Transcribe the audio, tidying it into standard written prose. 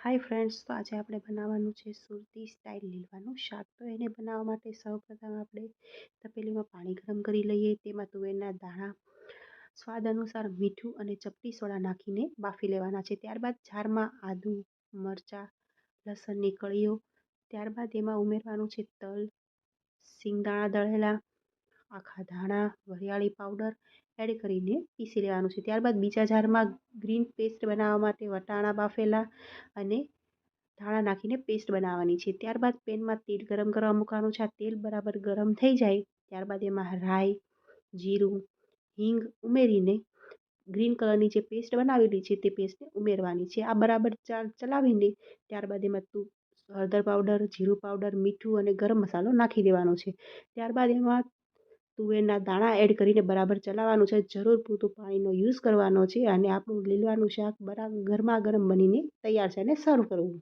Hi friends, તો આજે આપણે બનાવવાનું છે સુરતી સ્ટાઇલ લીલવાનું શાક. તો એને બનાવવા માટે સૌપ્રથમ આપણે તપેલીમાં પાણી ગરમ કરી લઈએ. તેમાં તુવેરના દાણા, સ્વાદ અનુસાર મીઠું અને ચપટી સોડા નાખીને બાફી લેવાના છે. ત્યારબાદ જારમાં આદું, મરચાં, લસણની કળીઓ, ત્યારબાદ એમાં ઉમેરવાનું છે તલ, સિંગદાણા દળેલા, આખા ધાણા, વરિયાળી પાવડર એડ કરીને પીસી લેવાનું છે. ત્યારબાદ બીજા જારમાં ગ્રીન પેસ્ટ બનાવવા માટે વટાણા બાફેલા અને ધાણા નાખીને પેસ્ટ બનાવવાની છે. ત્યારબાદ પેનમાં તેલ ગરમ કરવા મૂકવાનું છે. આ તેલ બરાબર ગરમ થઈ જાય ત્યારબાદ એમાં રાઈ, જીરું, હિંગ ઉમેરીને ગ્રીન કલરની જે પેસ્ટ બનાવેલી છે તે પેસ્ટને ઉમેરવાની છે. આ બરાબર ચલાવીને ત્યારબાદ એમાં હળદર પાવડર, જીરું પાવડર, મીઠું અને ગરમ મસાલો નાખી દેવાનો છે. ત્યારબાદ એમાં તુવેરના દાણા એડ કરીને બરાબર ચલાવવાનું છે. જરૂર પૂરતું પાણીનો યુઝ કરવાનો છે અને આપણું લીલવાનું શાક બરાબર ગરમા ગરમ બનીને તૈયાર છે અને સર્વ કરવું.